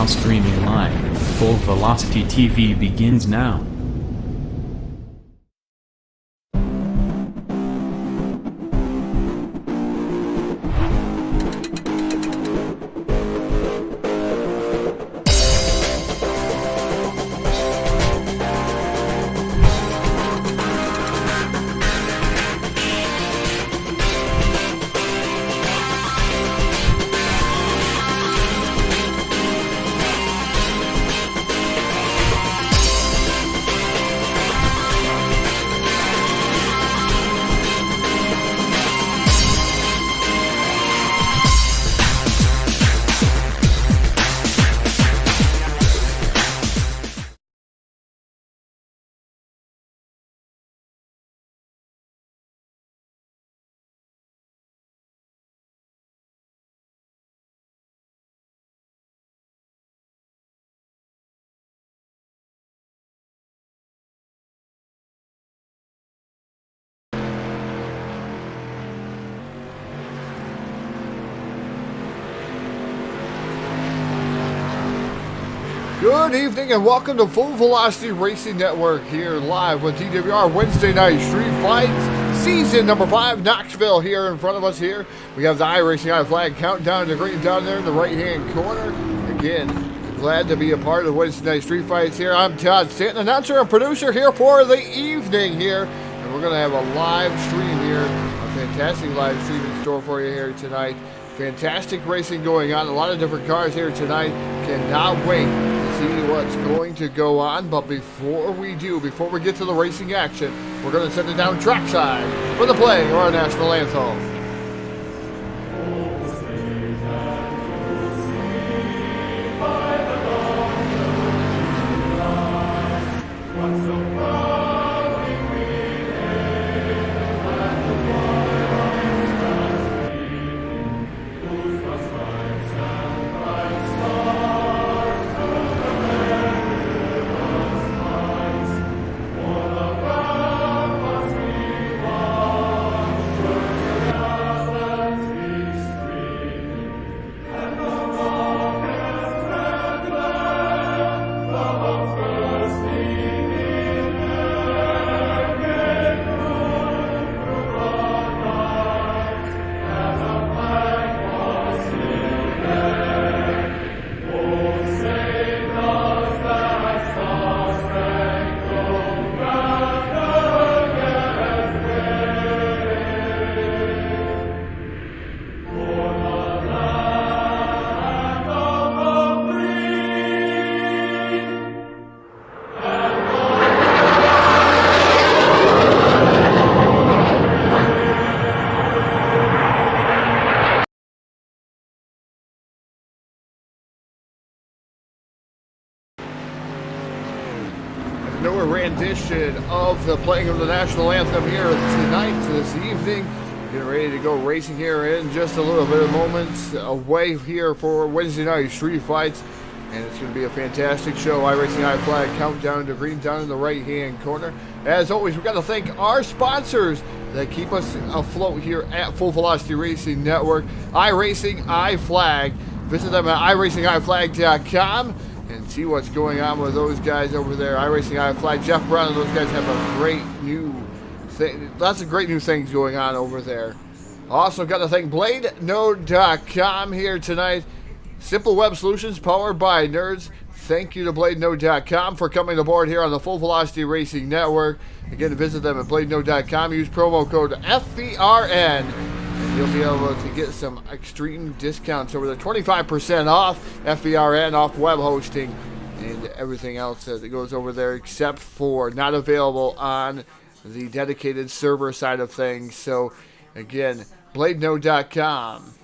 now streaming live. Full Velocity TV begins now. Good evening and welcome to Full Velocity Racing Network here live with DWR Wednesday Night Street Fights, season number 5, Knoxville here in front of us here. We have the iRacing flag countdown to green down there in the right-hand corner. Again, glad to be a part of Wednesday Night Street Fights here. I'm Todd Stanton, announcer and producer here for the evening here. And we're going to have a live stream here, a fantastic live stream in store for you here tonight. Fantastic racing going on, a lot of different cars here tonight. Cannot wait to see what's going to go on. But before we get to the racing action, we're going to send it down trackside for the playing of our national anthem. Rendition of the playing of the national anthem here tonight, this evening. Getting ready to go racing here in just a little bit of moments away here for Wednesday Night Street Fights. And it's going to be a fantastic show. iRacing flag countdown to green down in the right hand corner. As always, we've got to thank our sponsors that keep us afloat here at Full Velocity Racing Network. iRacing flag. Visit them at iRacingIFlag.com and see what's going on with those guys over there. iRacing flag, Jeff Brown and those guys have a great new thing. Lots of great new things going on over there. Also got to thank BladeNode.com here tonight. Simple web solutions powered by nerds. Thank you to BladeNode.com for coming aboard here on the Full Velocity Racing Network. Again, visit them at BladeNode.com. Use promo code FVRN. And you'll be able to get some extreme discounts over there. 25% off FVRN, off web hosting, and everything else that goes over there except for not available on the dedicated server side of things. So, again, BladeNode.com.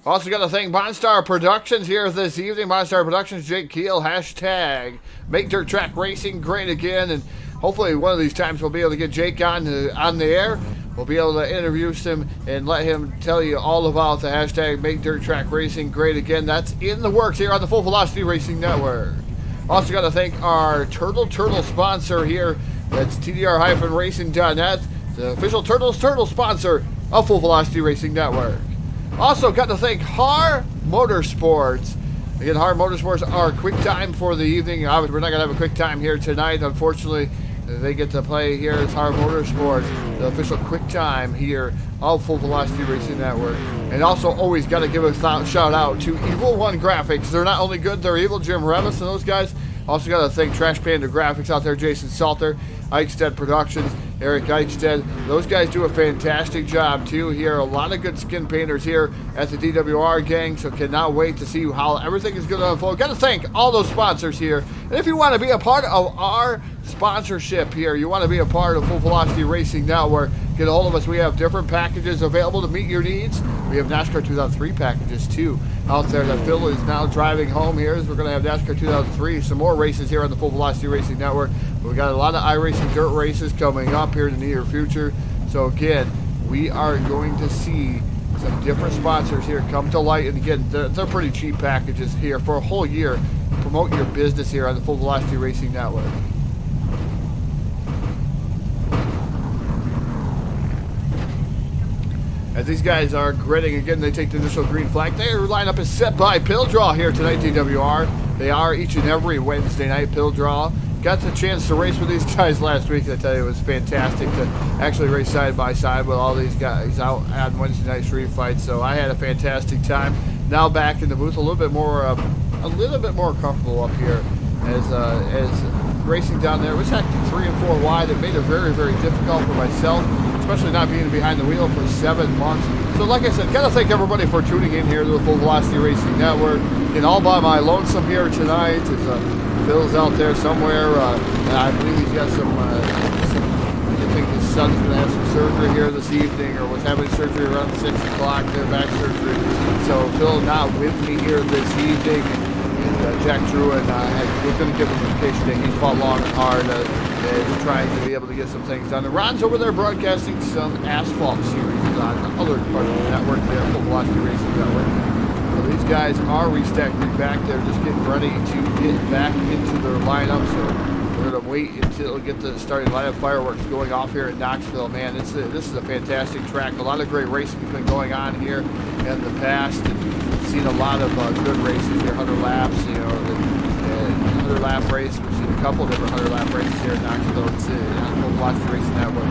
Also got to thank Monstar Productions here this evening. Monstar Productions, Jake Keel, hashtag Make Dirt Track Racing great again. And hopefully one of these times we'll be able to get Jake on the air. We'll be able to introduce him and let him tell you all about the hashtag Make Dirt Track Racing great again. That's in the works here on the Full Velocity Racing Network. Also got to thank our Turtle sponsor here. That's TDR-Racing.net, the official Turtle sponsor of Full Velocity Racing Network. Also got to thank Har Motorsports. Again, Hard Motorsports, our quick time for the evening. Obviously, we're not going to have a quick time here tonight. Unfortunately, they get to play here. It's Hard Motorsports, the official quick time here of Full Velocity Racing Network. And also, always got to give a shout out to Evil One Graphics. They're not only good, they're evil. Jim Revis and those guys. Also got to thank Trash Panda Graphics out there, Jason Salter, Eichstead Productions, Eric Eichstead. Those guys do a fantastic job too here. A lot of good skin painters here at the DWR gang, so cannot wait to see how everything is going to unfold. Got to thank all those sponsors here. And if you want to be a part of our sponsorship here, you want to be a part of Full Velocity Racing Network, get a hold of us. We have different packages available to meet your needs. We have NASCAR 2003 packages too out there that Phil is now driving home here. We're going to have NASCAR 2003, some more races here on the Full Velocity Racing Network. We got a lot of iRacing dirt races coming up here in the near future. So again, we are going to see some different sponsors here come to light. And again, they're pretty cheap packages here for a whole year. Promote your business here on the Full Velocity Racing Network. As these guys are gridding, again, they take the initial green flag. Their lineup is set by Pill Draw here tonight, DWR. They are each and every Wednesday night, Pill Draw. Got the chance to race with these guys last week. I tell you, it was fantastic to actually race side by side with all these guys out on Wednesday night street fights. So I had a fantastic time. Now back in the booth, a little bit more comfortable up here as racing down there. It was hectic, 3 and 4 wide. It made it very, very difficult for myself, especially not being behind the wheel for 7 months. So like I said, gotta thank everybody for tuning in here to the Full Velocity Racing Network. And all by my lonesome here tonight. Phil's out there somewhere. And I believe he's got I think his son's gonna have some surgery here this evening, or was having surgery around 6 o'clock, their back surgery. So Phil not with me here this evening. And Jack Drew and we're going to give him a vacation day. He's fought long and hard. He's trying to be able to get some things done. And Ron's over there broadcasting some asphalt series on the other part of the network there, Full Velocity Racing Network. So these guys are restacking back there, just getting ready to get back into their lineup. So we're going to wait until we get the starting lineup fireworks going off here in Knoxville. Man, this is a fantastic track. A lot of great racing has been going on here in the past. Seen a lot of good races here, 100 laps, the 100 lap race. We've seen a couple different 100 lap races here in Knoxville. It's on Full Velocity Racing Network.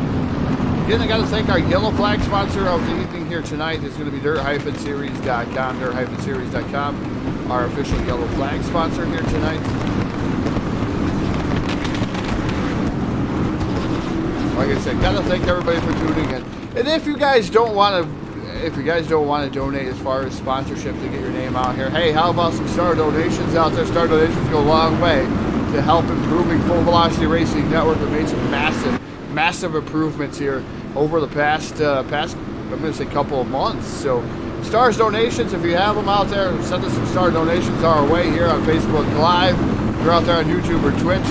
Again, I got to thank our yellow flag sponsor of the evening here tonight. It's going to be dirt-series.com, dirt-series.com, our official yellow flag sponsor here tonight. Like I said, got to thank everybody for tuning in. And if you guys don't want to donate as far as sponsorship to get your name out here, hey, how about some star donations out there? Star donations go a long way to help improving Full Velocity Racing Network. We've made some massive improvements here over the past I'm going to say couple of months. So stars donations, if you have them out there, send us some star donations our way here on Facebook Live. If you're out there on YouTube or Twitch,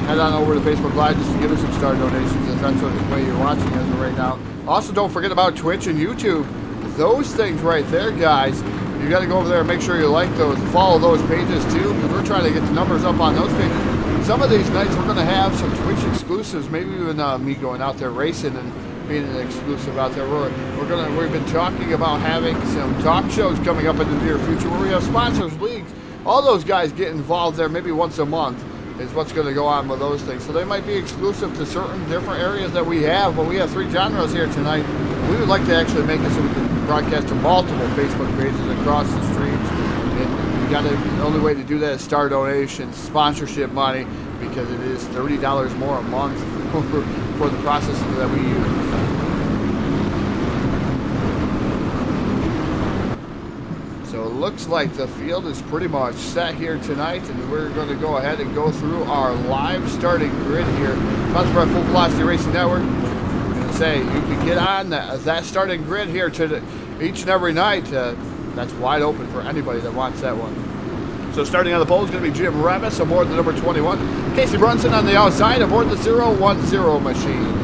head on over to Facebook Live just to give us some star donations if that's the way you're watching us right now. Also, don't forget about Twitch and YouTube. Those things right there, guys. You got to go over there and make sure you like those, follow those pages too, because we're trying to get the numbers up on those pages. Some of these nights we're going to have some Twitch exclusives, maybe even me going out there racing and being an exclusive out there. We've been talking about having some talk shows coming up in the near future where we have sponsors, leagues, all those guys get involved there maybe once a month. Is what's going to go on with those things. So they might be exclusive to certain different areas that we have, but we have 3 genres here tonight. We would like to actually make it so we can broadcast to multiple Facebook pages across the streams. And the only way to do that is star donations, sponsorship money, because it is $30 more a month for the processing that we use. So it looks like the field is pretty much set here tonight, and we're going to go ahead and go through our live starting grid here. Sponsored by Full Velocity Racing Network. I'm going to say you can get on that starting grid here each and every night. That's wide open for anybody that wants that one. So starting on the pole is going to be Jim Revis aboard the number 21. Casey Brunson on the outside aboard the 010 machine.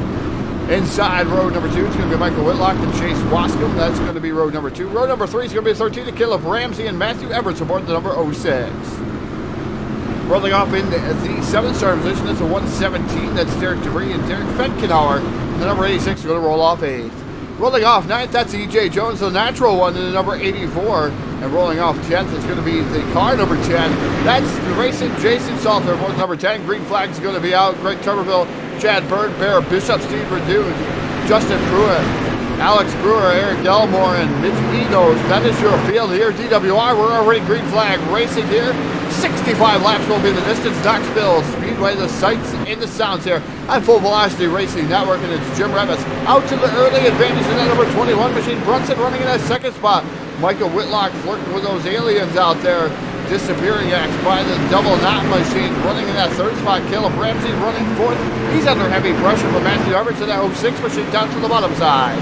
Inside row number 2 is going to be Michael Whitlock and Chase Wascombe. That's going to be row number 2. Row number 3 is going to be 13 to Caleb Ramsey and Matthew Everts aboard the number 06. Rolling off in the 7-star position, that's a 117. That's Derek Debris and Derek Fenkenauer. The number 86 is going to roll off 8th. Rolling off 9th, that's E.J. Jones, the natural one, in the number 84. And rolling off 10th is going to be the car number 10. That's the racing Jason Salter, with number 10. Green flag is going to be out. Greg Tuberville, Chad Bird, Bear, Bishop, Steve Redoux, Justin Pruitt, Alex Brewer, Eric Elmore, and Mitch Enos. That is your field here. DWR, we're already green flag racing here. 65 laps will be the distance. Knoxville Speedway, the sights and the sounds here on Full Velocity Racing Network, and it's Jim Revis out to the early advantage in that number 21 machine. Brunson running in that second spot. Michael Whitlock flirting with those aliens out there. Disappearing acts by the double knot machine. Running in that third spot. Caleb Ramsey running fourth. He's under heavy pressure from Matthew Everett to that 06 machine down to the bottom side.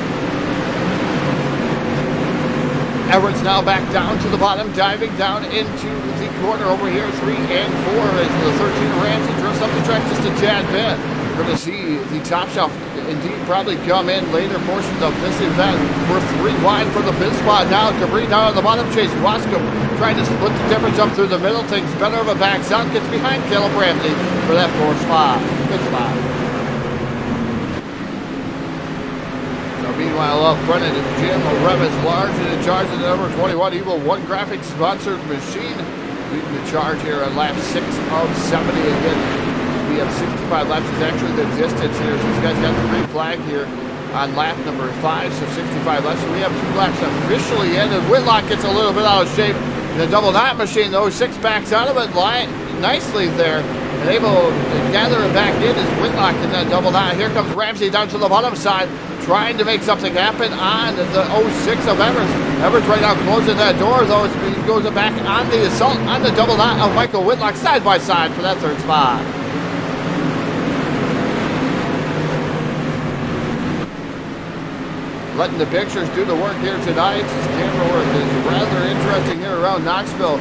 Everett's now back down to the bottom, diving down into the corner over here, 3 and 4 as the 13 Ramsey drifts up the track just a tad bit. We're going to see the top shelf indeed probably come in later portions of this event. We're 3 wide for the 5th spot now. Cabri down on the bottom, Chase Wascom trying to split the difference up through the middle. Takes better of a backs out, gets behind Caleb Ramsey for that 4th spot. Good spot. Meanwhile, up front it is Jim Revis, large and in charge of the number 21 Evil One Graphics sponsored machine. Leading the charge here on lap 6 of 70 again. We have 65 laps is actually the distance here. So these guys got the green flag here on lap number 5, so 65 laps. So we have 2 laps officially in, and Whitlock gets a little bit out of shape. The double knot machine, though, 6 backs out of it nicely there. And able to gather it back in is Whitlock in that double knot. Here comes Ramsey down to the bottom side, trying to make something happen on the 06 of Everett. Everett's right now closing that door, though. He goes back on the assault on the double knot of Michael Whitlock side by side for that 3rd spot. Letting the pictures do the work here tonight. This camera work is rather interesting here around Knoxville.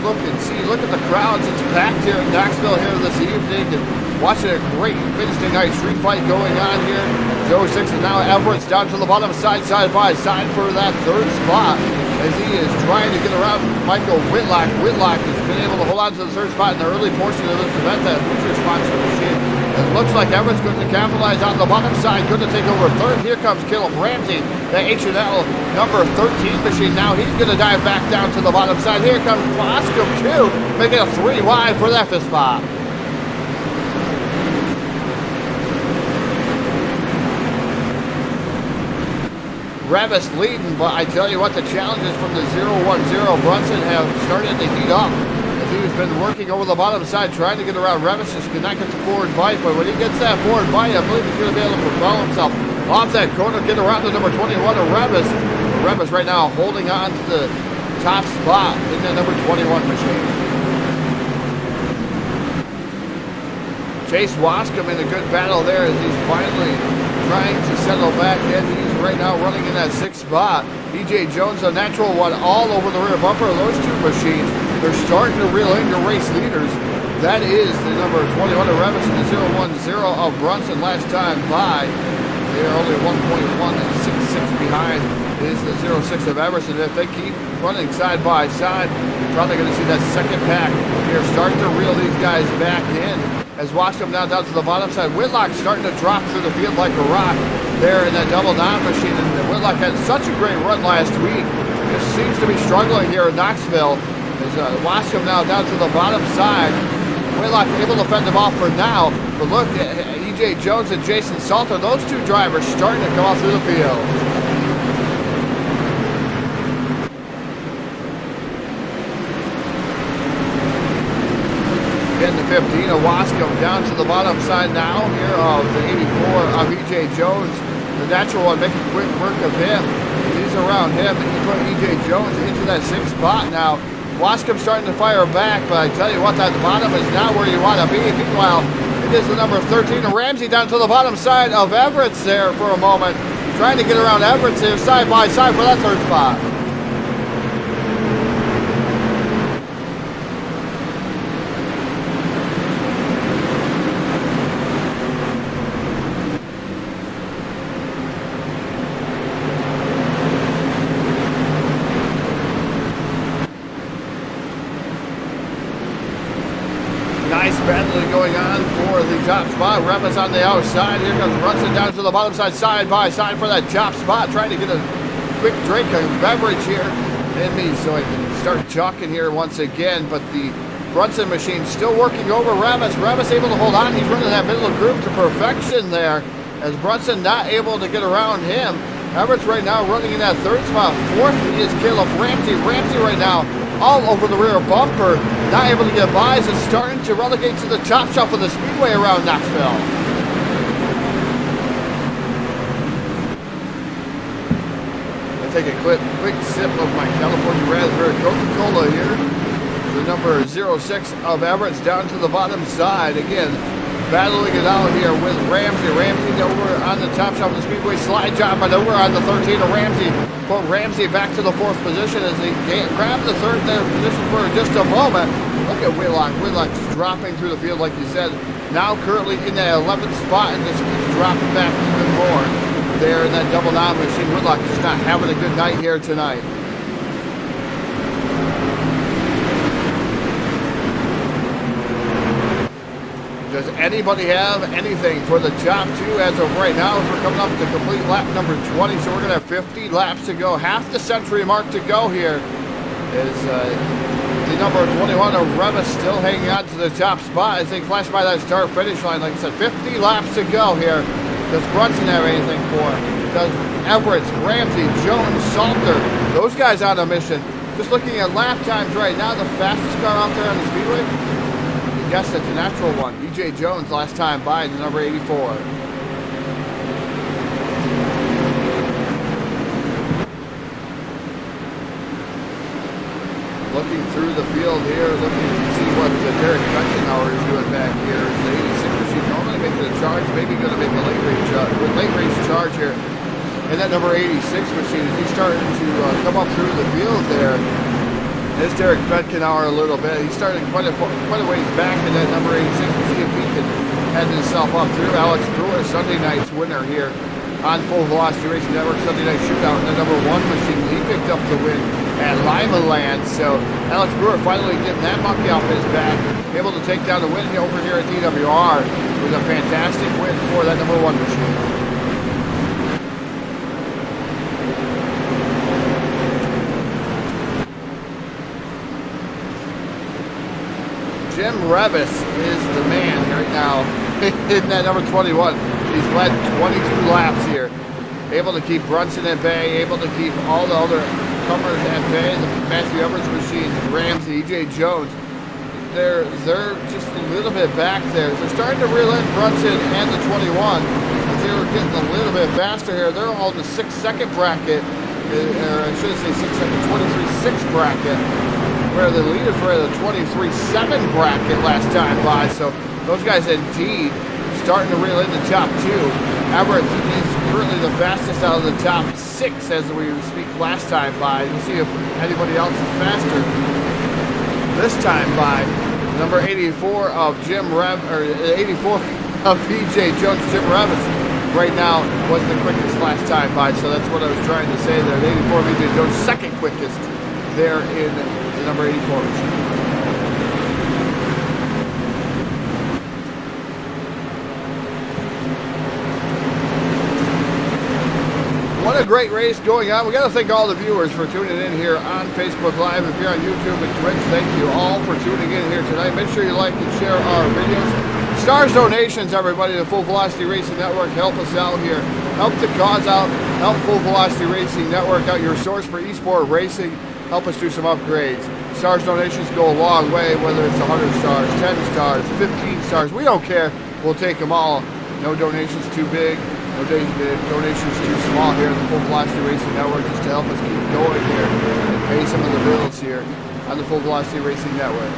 Look at the crowds. It's packed here in Knoxville here this evening, and watching a great Wednesday night street fight going on here. 06 and now Everett's down to the bottom side by side for that 3rd spot as he is trying to get around Michael Whitlock. Whitlock has been able to hold on to the 3rd spot in the early portion of this event. That Hoosier sponsored machine. It looks like Everett's going to capitalize on the bottom side. Going to take over 3rd. Here comes Caleb Ramsey, the H&L number 13 machine. Now he's going to dive back down to the bottom side. Here comes Boscom, too, making a 3 wide for that 5th spot. Revis leading, but I tell you what, the challenges from the 0-1-0 Brunson have started to heat up. He's been working over the bottom side, trying to get around Revis. Just cannot get the forward bite, but when he gets that forward bite, I believe he's going to be able to propel himself off that corner, get around the number 21 of Revis. Revis right now holding on to the top spot in the number 21 machine. Chase Wascom in a good battle there as he's finally trying to settle back in. He's right now running in that 6th spot. E.J. Jones, a natural one, all over the rear bumper of those 2 machines. They're starting to reel in your race leaders. That is the number 21 of Revis and the 0-1-0 of Brunson last time by. They are only 1.166 behind is the 06 of Everson. If they keep running side by side, you're probably going to see that second pack here starting to reel these guys back in. As Wascom now down to the bottom side, Whitlock starting to drop through the field like a rock there in that double knot machine. And Whitlock had such a great run last week. Just seems to be struggling here in Knoxville. As Wascom now down to the bottom side. Whitlock able to fend him off for now. But look at E.J. Jones and Jason Salter. Those 2 drivers starting to come off through the field. Again, the 15 of Wascom down to the bottom side now here of the 84 of E.J. Jones. The natural one making quick work of him. He's around him, and he put E.J. Jones into that 6th spot now. Wascom starting to fire back, but I tell you what, that bottom is not where you want to be. Meanwhile, it is the number 13 of Ramsey down to the bottom side of Everett's there for a moment. Trying to get around Everett's here side by side for that 3rd spot. Nice battling going on for the top spot. Revis on the outside. Here comes Brunson down to the bottom side by side for that top spot. Trying to get a quick drink of beverage here in me so I can start talking here once again. But the Brunson machine still working over Revis. Revis able to hold on. He's running that middle group to perfection there, as Brunson not able to get around him. Everett's right now running in that third spot. Fourth is Caleb Ramsey. Ramsey right now all over the rear bumper, not able to get by, as it's starting to relegate to the top shelf of the speedway around Knoxville. I take a quick sip of my California Raspberry Coca-Cola here. The number 06 of Everett's down to the bottom side. Again, battling it out here with Ramsey. Ramsey's over on the top shelf of the speedway. Slide job, but over on the 13 of Ramsey. Put Ramsey back to the fourth position as they grab the third there position for just a moment. Look at Whitlock. Whitlock just dropping through the field like you said. Now currently in that 11th spot and just keeps dropping back even more. There in that double nom machine. Whitlock just not having a good night here tonight. Does anybody have anything for the top two as of right now? As we're coming up to complete lap number 20, so we're going to have 50 laps to go. Half the century mark to go here. Is the number 21 of Revis still hanging on to the top spot as they flash by that start-finish line. Like I said, 50 laps to go here. Does Brunson have anything for him? Does Everett, Ramsey, Jones, Salter, those guys on a mission? Just looking at lap times right now, the fastest car out there on the speedway, I guess that's a natural one. E.J. Jones last time by the number 84. Looking through the field here, looking to see what Derek Fechenauer is doing back here. The 86 machine normally making a charge, maybe going to make a late race charge here. And that number 86 machine, as he's starting to come up through the field there, is Derek Fechenauer a little bit. He started quite a ways back in that number 86. We'll see if he can head himself up through. Alex Brewer, Sunday night's winner here on Full Velocity Racing Network. Sunday night shootout in the number 1 machine. He picked up the win at Lima Land. So Alex Brewer finally getting that monkey off his back, able to take down the win over here at DWR. It was a fantastic win for that number 1 machine. Jim Revis is the man right now in that number 21. He's led 22 laps here. Able to keep Brunson at bay, able to keep all the other comers at bay. The Matthew Everett's machine, Ramsey, E.J. Jones, they're just a little bit back there. They're starting to reel in Brunson and the 21. As they were getting a little bit faster here. They're all in the 6-second bracket, or I should say 6-second, 23-6 bracket, where the leaders were at the 23-7 bracket last time by. So those guys indeed starting to reel in the top 2. Everett is currently the fastest out of the top 6 as we speak last time by. We'll see if anybody else is faster this time by. Number 84 of 84 of PJ Jones, Jim Revis, right now was the quickest last time by. So that's what I was trying to say there. The 84 of PJ Jones, second quickest there in the number 84 machine. What a great race going on. We got to thank all the viewers for tuning in here on Facebook Live. If you're on YouTube and Twitch, thank you all for tuning in here tonight. Make sure you like and share our videos. Stars donations, everybody, to Full Velocity Racing Network. Help us out here. Help the cause out. Help Full Velocity Racing Network out, your source for esport racing. Help us do some upgrades. Stars donations go a long way, whether it's 100 stars, 10 stars, 15 stars. We don't care. We'll take them all. No donations too big. No donations too small here in the Full Velocity Racing Network, just to help us keep going here and pay some of the bills here on the Full Velocity Racing Network.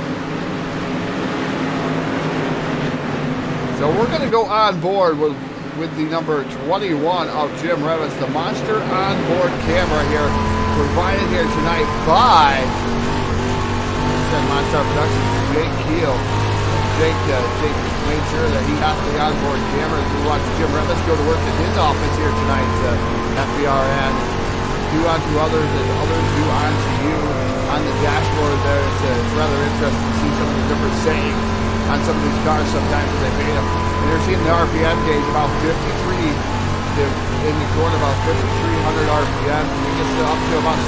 So we're going to go on board with the number 21 of Jim Revis, the monster onboard camera here, provided here tonight by Monster Productions, Jake Keel. Jake made sure that he got the onboard cameras. We watched Jim Revis go to work in his office here tonight at FBRN. Do unto others as others do unto you. On the dashboard there, it's rather interesting to see some of the different sayings on some of these cars sometimes when they made them. And you're seeing the RPM gauge about 53 in the corner, about 5,300 RPM. And it gets up to about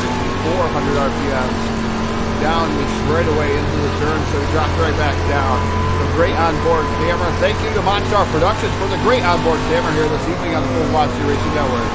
6,400 RPM. Down the straightaway into the turn, so he dropped right back down. So great onboard camera. Thank you to Monster Productions for the great onboard camera here this evening on the Full Velocity Racing Network.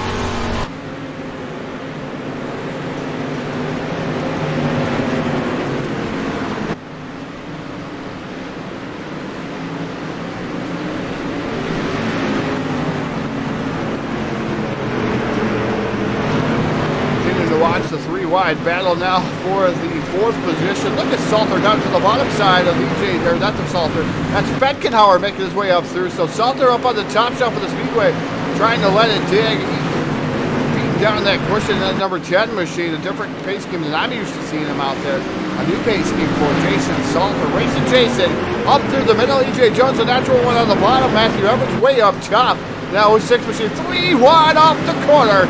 Watch the three-wide battle now for the fourth position. Look at Salter down to the bottom side of EJ there. That's Salter. That's Fetkenhauer making his way up through. So Salter up on the top shelf of the speedway, trying to let it dig. Beating down that cushion, that number 10 machine, a different pace scheme than I'm used to seeing him out there. A new pace scheme for Jason Salter. Racing Jason up through the middle. EJ Jones, a natural one on the bottom. Matthew Evans way up top. Now 06 machine, 3 wide off the corner.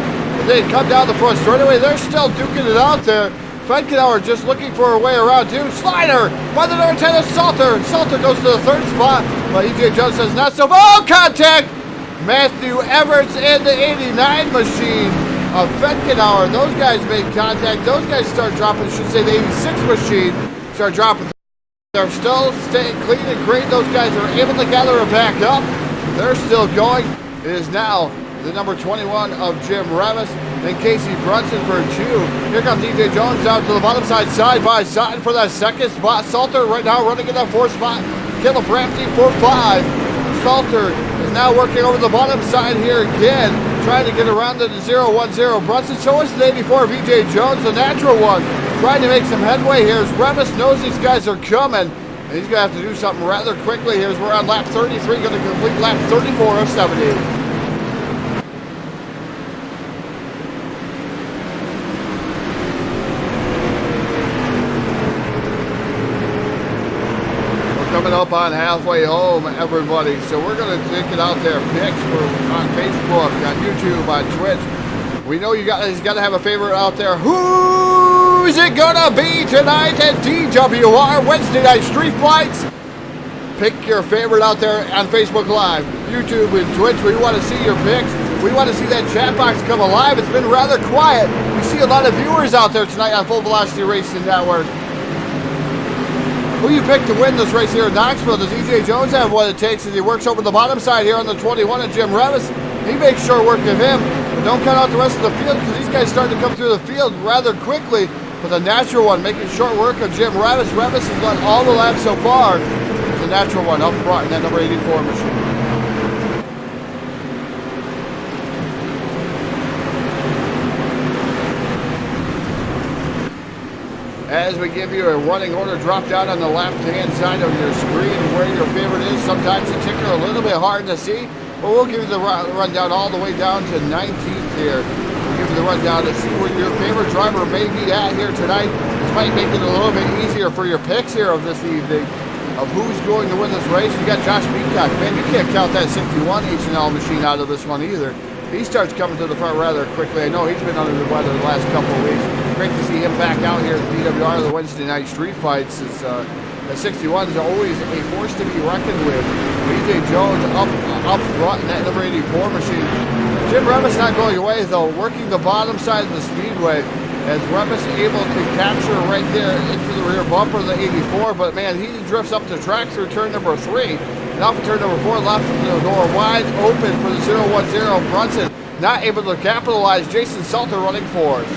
They come down the front straightaway. They're still duking it out there. Fetkenhauer just looking for a way around too. Slider by the number 10 of Salter. Salter goes to the third spot, but EJ Jones says not so. Oh, contact! Matthew Everts and the 89 machine of Fetkenhauer. Those guys made contact. Those guys start dropping. I should say the 86 machine start dropping. They're still staying clean and great. Those guys are able to gather it back up. They're still going. It is now the number 21 of Jim Revis and Casey Brunson for 2. Here comes EJ Jones down to the bottom side by side for that second spot. Salter right now running in that fourth spot. Caleb Ramsey for 5. Salter is now working over the bottom side here again, trying to get around to the 0-1-0. Brunson, so is the 84 of EJ Jones, the natural one, trying to make some headway here as Revis knows these guys are coming. And he's going to have to do something rather quickly here as we're on lap 33, going to complete lap 34 of 70. Coming up on halfway home, everybody. So we're going to take it out there. Picks for on Facebook, on YouTube, on Twitch. We know you guys got to have a favorite out there. Who's it going to be tonight at DWR Wednesday Night Street Fights? Pick your favorite out there on Facebook Live, YouTube, and Twitch. We want to see your picks. We want to see that chat box come alive. It's been rather quiet. We see a lot of viewers out there tonight on Full Velocity Racing Network. Who you pick to win this race here in Knoxville? Does EJ Jones have what it takes as he works over the bottom side here on the 21 of Jim Revis? He makes short work of him, but don't count out the rest of the field because these guys starting to come through the field rather quickly. But the natural one making short work of Jim Revis. Revis has done all the laps so far. The natural one up front in that number 84 machine. As we give you a running order drop down on the left-hand side of your screen where your favorite is. Sometimes the ticker a little bit hard to see, but we'll give you the rundown all the way down to 19th here. We'll give you the rundown to see where your favorite driver may be at here tonight. This might make it a little bit easier for your picks here of this evening of who's going to win this race. You got Josh Peacock. Man, you can't count that 61 H&L machine out of this one either. He starts coming to the front rather quickly. I know he's been under the weather the last couple of weeks. Great to see him back out here at the DWR, the Wednesday Night Street Fights. The 61 is always a force to be reckoned with. EJ Jones up front in that number 84 machine. Jim Revis not going away though, working the bottom side of the speedway as Revis able to capture right there into the rear bumper of the 84. But man, he drifts up the track through turn number 3. And off of turn number 4, left the door wide open for the 0-1-0. Brunson not able to capitalize. Jason Salter running fourth.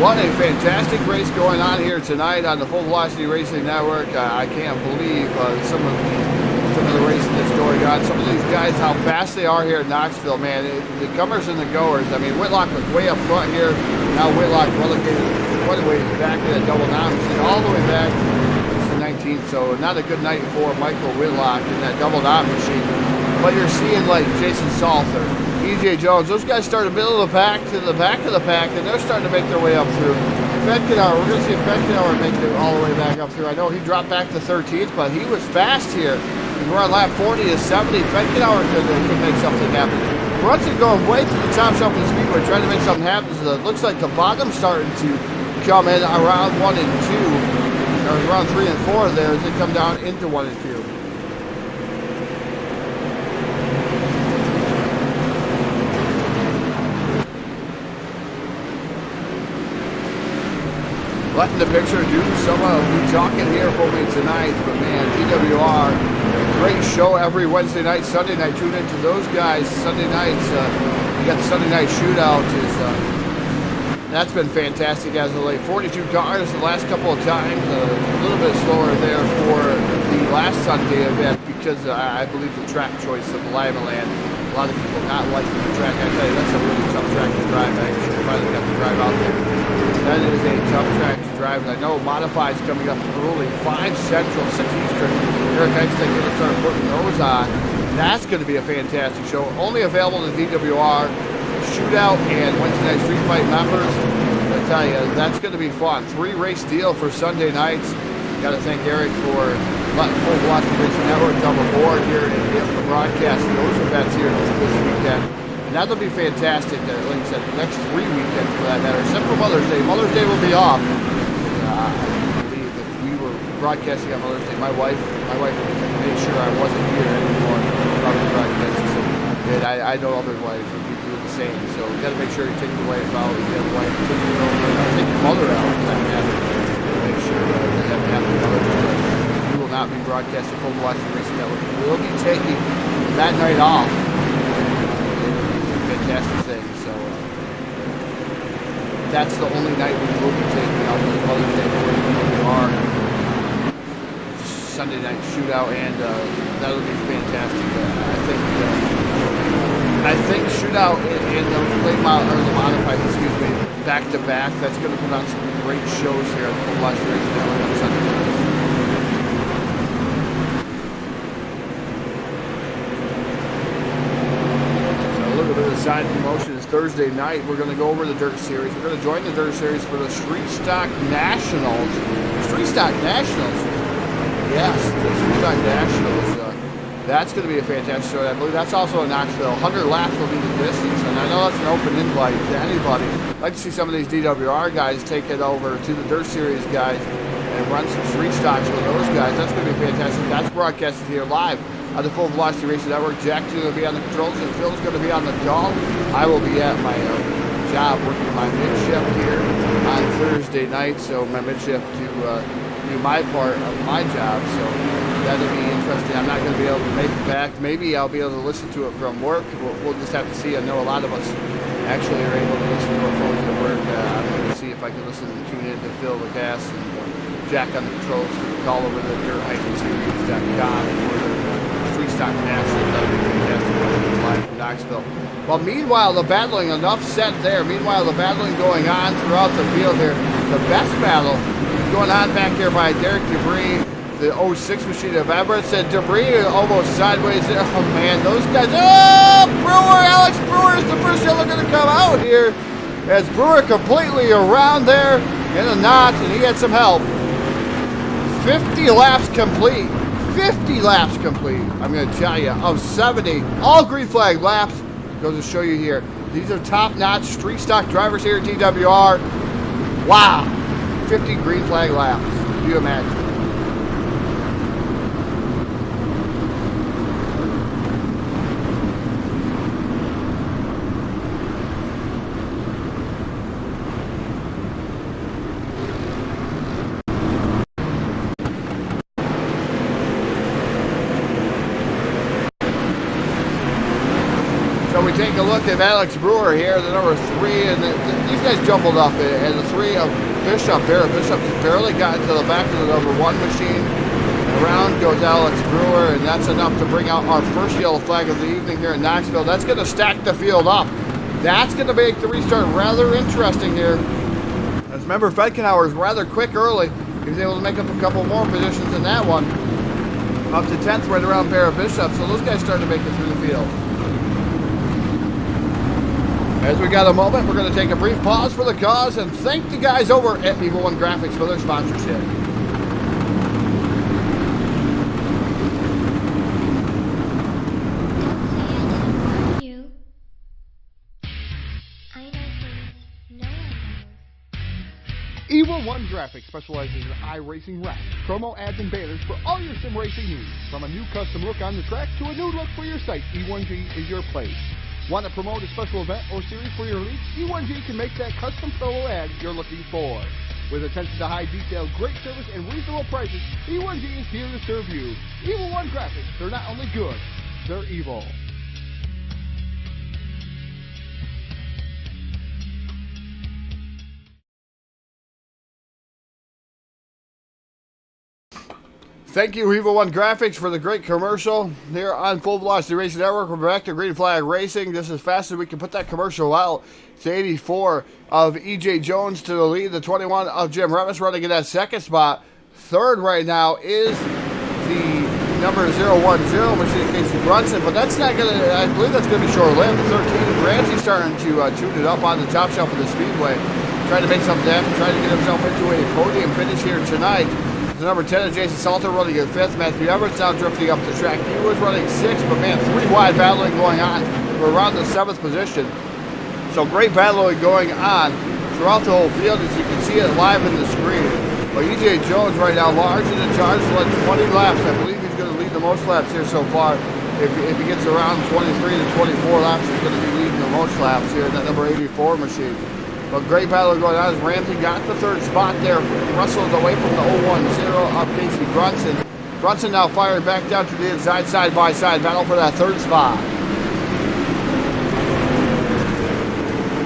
What a fantastic race going on here tonight on the Full Velocity Racing Network. I can't believe some of the racing that's going on. Some of these guys, how fast they are here in Knoxville, man. The comers and the goers. I mean, Whitlock was way up front here. Now Whitlock relegated quite a ways back to that double down machine, all the way back to the 19th. So not a good night for Michael Whitlock in that double down machine. But you're seeing like Jason Salter, EJ Jones, those guys start in the middle of the pack to the back of the pack, and they're starting to make their way up through. Fetkenhauer, we're going to see Fetkenhauer make it all the way back up through. I know he dropped back to 13th, but he was fast here. We're on lap 40 to 70. Fetkenhauer could make something happen. Brunson going way to the top shelf of the speedway, trying to make something happen. So it looks like the bottom's starting to come in around 1 and 2, or around 3 and 4 there as they come down into 1 and 2. Letting the picture do some of the talking here for me tonight, but man, DWR, great show every Wednesday night, Sunday night. Tune into those guys. Sunday nights, you got the Sunday night shootout. That's been fantastic as of late. 42 cars the last couple of times. A little bit slower there for the last Sunday event because I believe the track choice of Lima Land. A lot of people not liking the track. I tell you, that's a really tough track to drive. I actually finally got to drive out there. That is a tough track to drive, and I know Modified's coming up early. 5 Central, 6 Eastern. Eric Eckstein going to start putting those on. That's going to be a fantastic show. Only available to DWR Shootout and Wednesday Night Street Fight members. I tell you, that's going to be fun. 3-race deal for Sunday nights. Got to thank Eric for letting Full Velocity Racing Network come aboard here and be able to broadcast those events here this weekend. And that'll be fantastic. Like I said, the next 3 weekends for that matter. Except for Mother's Day. Mother's Day will be off. I believe if we were broadcasting on Mother's Day, my wife made sure I wasn't here anymore broadcasting. So, and I know other wives would be doing the same. So we got to make sure you take your wife out. You have a wife, take your mother out. Make sure they have a happy Mother's Day. We will not be broadcasting Full Velocity Racing Network. We will be taking that night off. Fantastic thing. So that's the only night we will be taking out the Mother's Day for our Sunday night shootout, and that'll be fantastic. I think shootout in the late model or the modified, excuse me, back to back. That's going to put on some great shows here at the Full Velocity Racing Network on Sunday nights. The side promotion is Thursday night. We're going to go over the Dirt Series. We're going to join the Dirt Series for the Street Stock Nationals. Street Stock Nationals. Yes, the Street Stock Nationals. That's going to be a fantastic show. I believe that's also in Knoxville. 100 laps will be the distance, and I know that's an open invite to anybody. I'd like to see some of these DWR guys take it over to the Dirt Series guys and run some street stocks with those guys. That's going to be fantastic. That's broadcasted here live on the Full Velocity Racing Network. Jack's going to be on the controls, and Phil's going to be on the call. I will be at my job working my mid-shift here on Thursday night, so my mid-shift to do my part of my job, so that'll be interesting. I'm not going to be able to make it back. Maybe I'll be able to listen to it from work. We'll just have to see. I know a lot of us actually are able to listen to our phones at work. I'm going to see if I can listen and tune in to Phil the Gas and Jack on the controls. Call over the dirt-series.com for the Street Stock Nationals. That would be fantastic. Live from Knoxville. Well, meanwhile, the battling, enough said there. Meanwhile, the battling going on throughout the field here. The best battle going on back here by Derek Debris, the 06 machine of Everett. Said Debris almost sideways there. Oh, man, those guys. Oh, Brewer, Alex Brewer is the first yellow going to come out here. As Brewer completely around there in a knot, and he had some help. 50 laps complete. 50 laps complete. I'm going to tell you, of 70, all green flag laps. Goes to show you here. These are top-notch street stock drivers here at DWR. Wow. 50 green flag laps. Can you imagine? So we take a look at Alex Brewer here, the number 3, and these guys jumbled up, and the 3 of Bishop there. Bishop just barely got into the back of the number 1 machine. Around goes Alex Brewer, and that's enough to bring out our first yellow flag of the evening here in Knoxville. That's going to stack the field up. That's going to make the restart rather interesting here. As remember, Fedkenauer is rather quick early. He was able to make up a couple more positions in that one. Up to 10th right around Bear Bishop, so those guys started to make it through the field. As we got a moment, we're going to take a brief pause for the cause and thank the guys over at Eagle One Graphics for their sponsorship. One Graphics specializes in iRacing wraps, promo ads, and banners for all your sim racing needs. From a new custom look on the track to a new look for your site, E1G is your place. Want to promote a special event or series for your league? E1G can make that custom promo ad you're looking for. With attention to high detail, great service, and reasonable prices, E1G is here to serve you. Evil One Graphics, they're not only good, they're evil. Thank you, Evil One Graphics, for the great commercial here on Full Velocity Racing Network. We're back to Green Flag Racing. Just as fast as we can put that commercial out. It's 84 of E.J. Jones to the lead. The 21 of Jim Revis running in that second spot. Third right now is the number 010, which is Casey Brunson. But that's not going to, I believe that's going to be short-lived. 13, Ramsey starting to tune it up on the top shelf of the Speedway. Trying to make something happen, trying to get himself into a podium finish here tonight. The number 10 is Jason Salter running in 5th. Matthew Everett's now drifting up the track. He was running 6th, but man, 3 wide battling going on. We're around the 7th position. So great battling going on throughout the whole field, as you can see it live in the screen. But E.J. Jones right now large in the charge, led 20 laps. I believe he's going to lead the most laps here so far. If he gets around 23 to 24 laps, he's going to be leading the most laps here in that number 84 machine. But great battle going on as Ramsey got the third spot there. Wrestled away from the 010 of Casey Brunson. Brunson now firing back down to the inside, side by side battle for that third spot.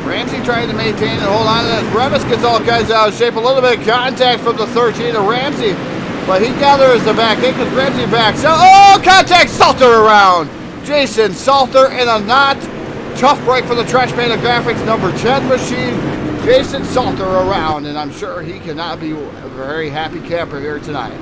Ramsey trying to maintain and hold on to that. Revis gets all kinds out of shape. A little bit of contact from the 13 of Ramsey. But he gathers the back. He gets Ramsey back. So, oh, contact! Salter around. Jason Salter in a knot. Tough break for the Trash Panda Graphics number 10 machine. Jason Salter around, and I'm sure he cannot be a very happy camper here tonight.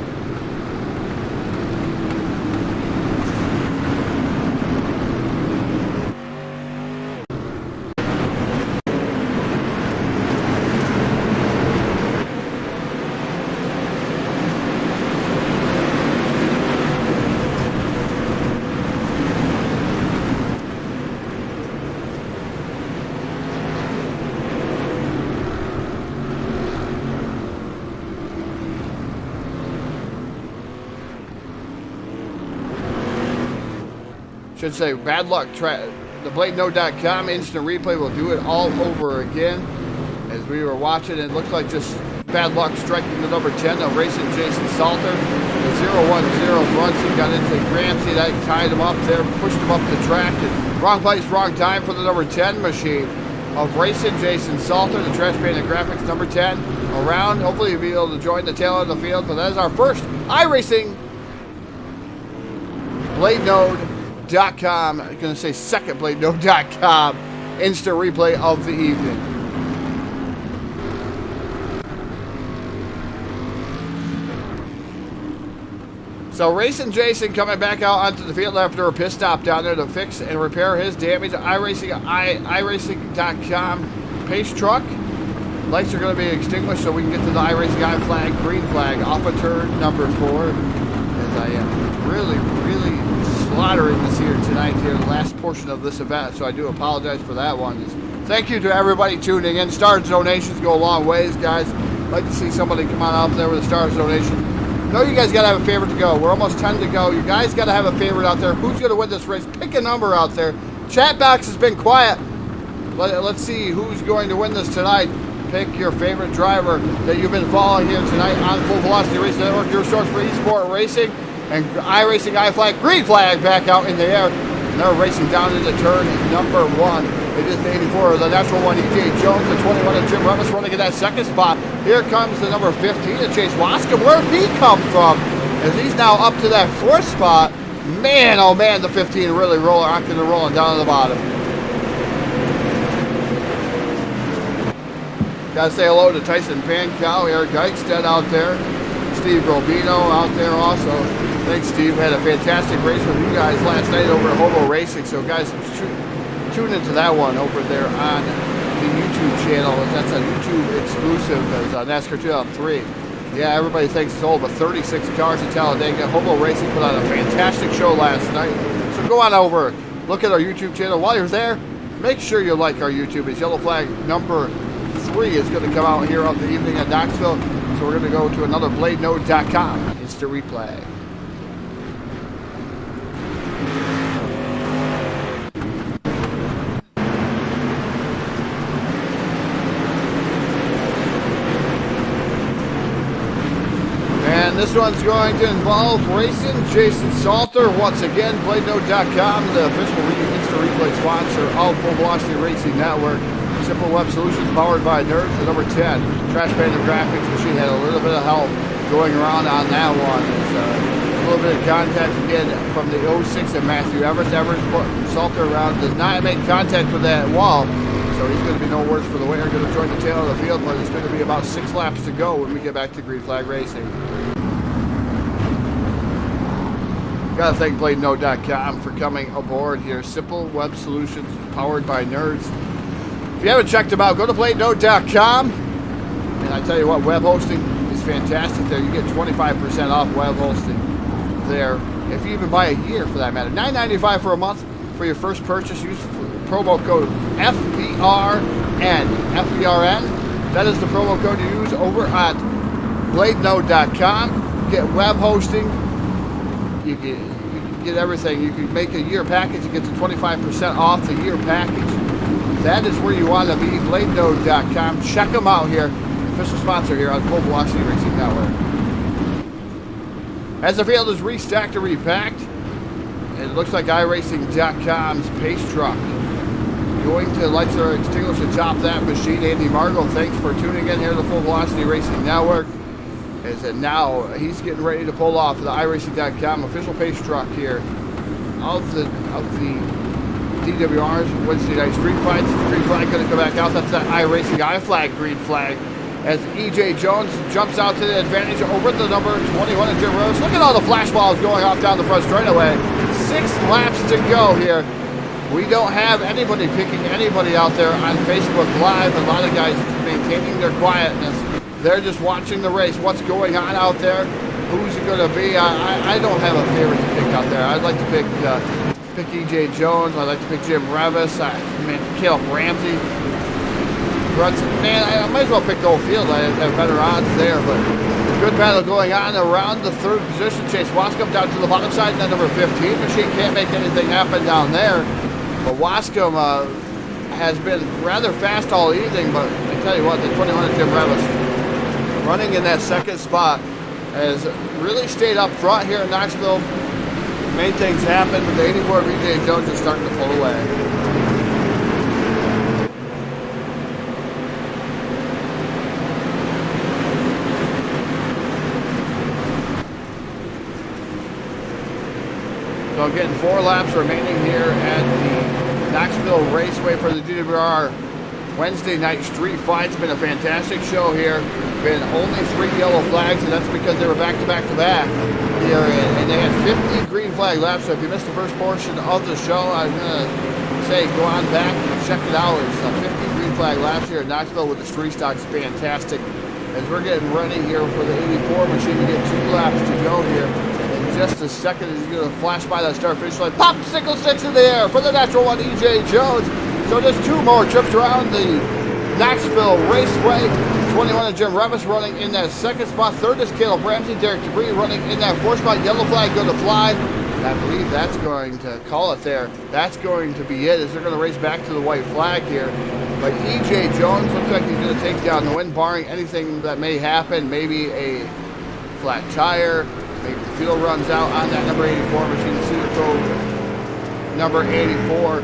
Should say bad luck. The BladeNo.com instant replay will do it all over again. As we were watching, it looks like just bad luck striking the number 10 of racing Jason Salter. The 010 Brunson got into Ramsey. That tied him up there, pushed him up the track. And wrong place, wrong time for the number 10 machine of racing Jason Salter. The Trash Panda Graphics number 10 around. Hopefully you'll be able to join the tail of the field. But that is our first iRacing BladeNode.com, I'm going to say second BladeNo.com instant replay of the evening. So Racing Jason coming back out onto the field after a pit stop down there to fix and repair his damage. iRacing.com pace truck. Lights are going to be extinguished so we can get to the iRacing I flag, green flag, off of turn number 4. As I am really slaughtering this here tonight, here, the last portion of this event, so I do apologize for that one. Thank you to everybody tuning in. Stars donations go a long ways, guys. I'd like to see somebody come on out there with a Stars donation. I know you guys got to have a favorite to go. We're almost 10 to go. You guys got to have a favorite out there. Who's going to win this race? Pick a number out there. Chat box has been quiet. Let's see who's going to win this tonight. Pick your favorite driver that you've been following here tonight on Full Velocity Racing Network, your source for eSport racing. And iRacing I flag, green flag back out in the air. And they're racing down into turn number 1. It is the 84, the natural one, E.J. Jones, the 21 of Jim Revis running in that second spot. Here comes the number 15 of Chase Wascom. Where did he come from? As he's now up to that 4th spot. Man, oh man, the 15 really rolling down to the bottom. Gotta say hello to Tyson Pankow, Eric Eichstead out there. Steve Robino out there also. Thanks, Steve. Had a fantastic race with you guys last night over at Hobo Racing. So, guys, tune into that one over there on the YouTube channel. That's a YouTube exclusive as NASCAR 2003. Yeah, everybody thinks it's old, but 36 cars in Talladega. Hobo Racing put on a fantastic show last night. So go on over, look at our YouTube channel. While you're there, make sure you like our YouTube. It's Yellow Flag number 3 is going to come out here of the evening at Knoxville. So we're going to go to another BladeNode.com instant replay. And this one's going to involve racing. Jason Salter, once again, BladeNode.com, the official instant replay sponsor of Full Velocity Racing Network. Simple Web Solutions powered by Nerds, the number 10. Trash Panda Graphics machine had a little bit of help going around on that one. It's a little bit of contact again from the 06 and Matthew Evers. Salter around does not make contact with that wall. So he's going to be no worse for the winner. Going to join the tail of the field, but it's going to be about 6 laps to go when we get back to Green Flag Racing. Got to thank BladeNode.com for coming aboard here. Simple Web Solutions powered by Nerds. If you haven't checked them out, go to BladeNode.com. And I tell you what, web hosting is fantastic there. You get 25% off web hosting there. If you even buy a year for that matter. $9.95 for a month for your first purchase. Use promo code FVRN. FVRN. That is the promo code you use over at BladeNode.com. Get web hosting. You get everything. You can make a year package. You get the 25% off the year package. That is where you want to be, BladeNode.com. Check them out here. Official sponsor here on Full Velocity Racing Network. As the field is restacked and repacked, it looks like iRacing.com's pace truck going to lights are extinguished atop that machine. Andy Margot, thanks for tuning in here to the Full Velocity Racing Network. And now he's getting ready to pull off the iRacing.com official pace truck here of the DWR's Wednesday night street fights. Green flag going to come back out. That's that iRacing I-flag green flag. As E.J. Jones jumps out to the advantage over the number 21 of Jim Rose. Look at all the flash balls going off down the front straightaway. 6 laps to go here. We don't have anybody picking anybody out there on Facebook Live. A lot of guys maintaining their quietness. They're just watching the race. What's going on out there? Who's it going to be? I don't have a favorite to pick out there. I'd like to pick E.J. Jones. I'd like to pick Jim Revis. Caleb Ramsey. Man, I might as well pick the whole field. I have better odds there, but good battle going on around the third position. Chase Wascom down to the bottom side, and then number 15 machine can't make anything happen down there. But Wascom has been rather fast all evening, but I tell you what, the 21 Jim Revis running in that second spot has really stayed up front here in Knoxville. Made things happen, but the 84 E.J. Jones is starting to pull away. So getting 4 laps remaining here at the Knoxville Raceway for the DWR Wednesday night street fight. It's been a fantastic show here. Been only 3 yellow flags, and that's because they were back-to-back-to-back here, and they had 50 green flag laps. So if you missed the first portion of the show, I'm gonna say go on back and check it out. It's 50 green flag laps here at Knoxville with the street stocks. Fantastic. As we're getting ready here for the 84 machine to get 2 laps to go here. Just a second, he's going to flash by that start finish line. Popsicle sticks in the air for the natural one, E.J. Jones. So just 2 more trips around the Knoxville Raceway. 21 of Jim Revis running in that second spot. Third is Caleb Ramsey. Derek Debris running in that 4th spot. Yellow flag going to fly. And I believe that's going to call it there. That's going to be it, as they're going to race back to the white flag here. But E.J. Jones looks like he's going to take down the win, barring anything that may happen. Maybe a flat tire. Maybe the field runs out on that number 84 machine. Cedar Cove number 84,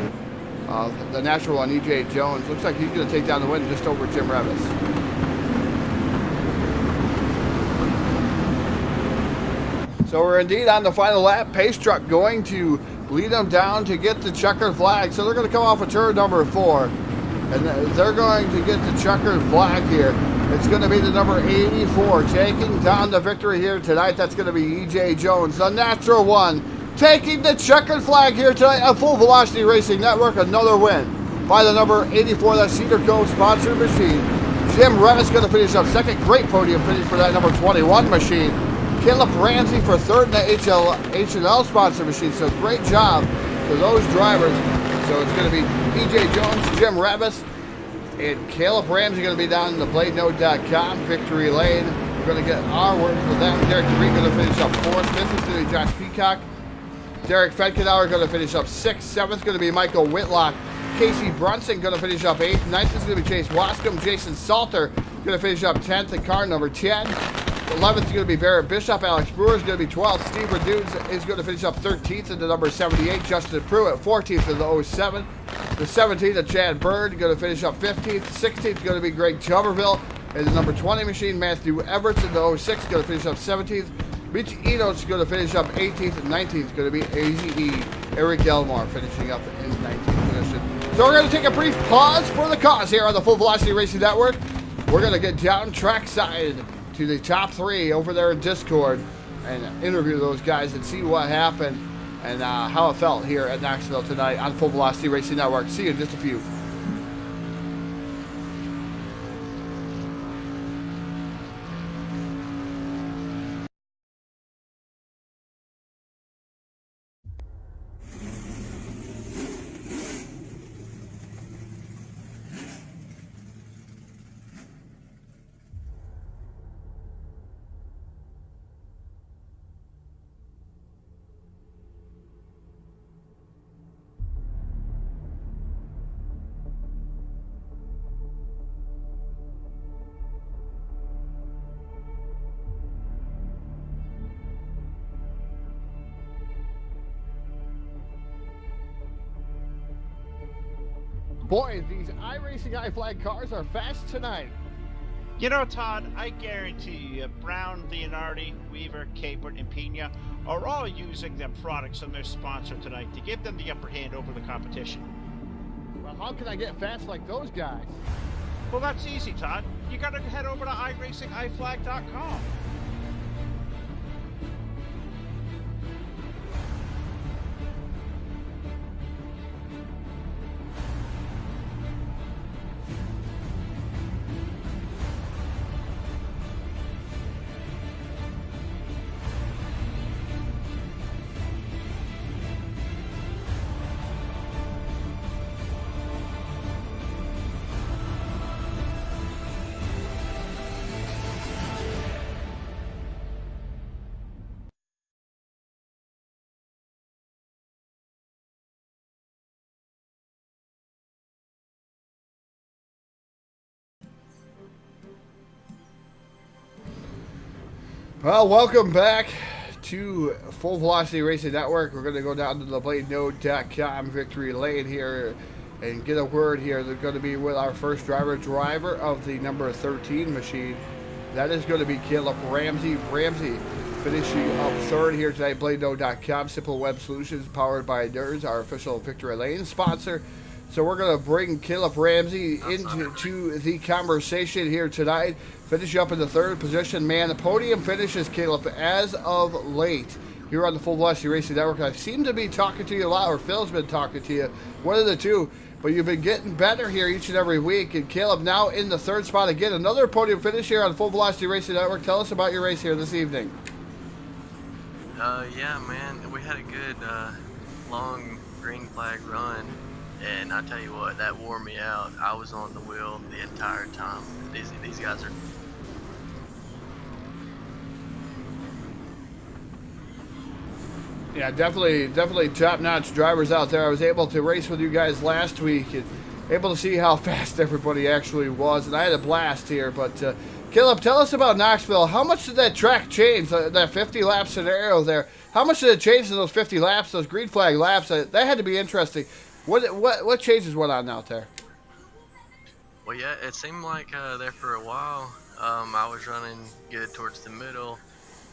the natural on E.J. Jones. Looks like he's going to take down the win just over Jim Revis. So we're indeed on the final lap. Pace truck going to lead them down to get the checkered flag. So they're going to come off of turn number 4. And they're going to get the checkered flag here. It's going to be the number 84 taking down the victory here tonight. That's going to be E.J. Jones, the natural one, taking the checkered flag here tonight at Full Velocity Racing Network. Another win by the number 84, that Cedar Cove sponsored machine. Jim Revis going to finish up second. Great podium finish for that number 21 machine. Caleb Ramsey for third in the H&L sponsor machine. So great job for those drivers. So it's going to be E.J. Jones, Jim Revis, And Caleb Ramsey going to be down in the BladeNote.com victory lane. We're going to get our word for them. Derek DeVries going to finish up 4th. 5th is going to be Josh Peacock. Derek Fedkenauer going to finish up 6th. 7th going to be Michael Whitlock. Casey Brunson going to finish up 8th. 9th is going to be Chase Wascombe. Jason Salter going to finish up 10th in car number 10. 11th is going to be Barrett Bishop. Alex Brewer is going to be 12th. Steve Redunes is going to finish up 13th in the number 78. Justin Pruitt 14th in the 07. The 17th of Chad Bird going to finish up 15th. 16th is going to be Greg Tuberville. And the number 20 machine, Matthew Everts in the 06 going to finish up 17th. Mitch Enos is going to finish up 18th, and 19th is going to be AZE Eric Gelmar finishing up in 19th position. So we're going to take a brief pause for the cause here on the Full Velocity Racing Network. We're going to get down trackside to the top 3 over there in Discord and interview those guys and see what happened and how it felt here at Knoxville tonight on Full Velocity Racing Network. See you in just a few. Boy, these iRacing iFlag cars are fast tonight. You know, Todd, I guarantee you, Brown, Leonardi, Weaver, Capert, and Pena are all using them products on their sponsor tonight to give them the upper hand over the competition. Well, how can I get fast like those guys? Well, that's easy, Todd. You gotta head over to iRacingIFlag.com. Well, welcome back to Full Velocity Racing Network. We're going to go down to the BladeNote.com victory lane here and get a word here. They're going to be with our first driver of the number 13 machine. That is going to be Caleb Ramsey. Ramsey finishing up 3rd here tonight. BladeNote.com, Simple Web Solutions, powered by Nerds, our official victory lane sponsor. So we're going to bring Caleb Ramsey into the conversation here tonight. Finish up in the 3rd position. Man, the podium finishes, Caleb, as of late here on the Full Velocity Racing Network. I seem to be talking to you a lot, or Phil's been talking to you, one of the two. But you've been getting better here each and every week. And Caleb now in the 3rd spot again. Another podium finish here on Full Velocity Racing Network. Tell us about your race here this evening. Yeah, man, we had a good long green flag run. And I tell you what, that wore me out. I was on the wheel the entire time. These guys are. Yeah, definitely top-notch drivers out there. I was able to race with you guys last week and able to see how fast everybody actually was, and I had a blast here. But Caleb, tell us about Knoxville. How much did that track change? That 50-lap scenario there. How much did it change in those 50 laps? Those green flag laps. That had to be interesting. What changes went on out there? Well, yeah, it seemed like there for a while. I was running good towards the middle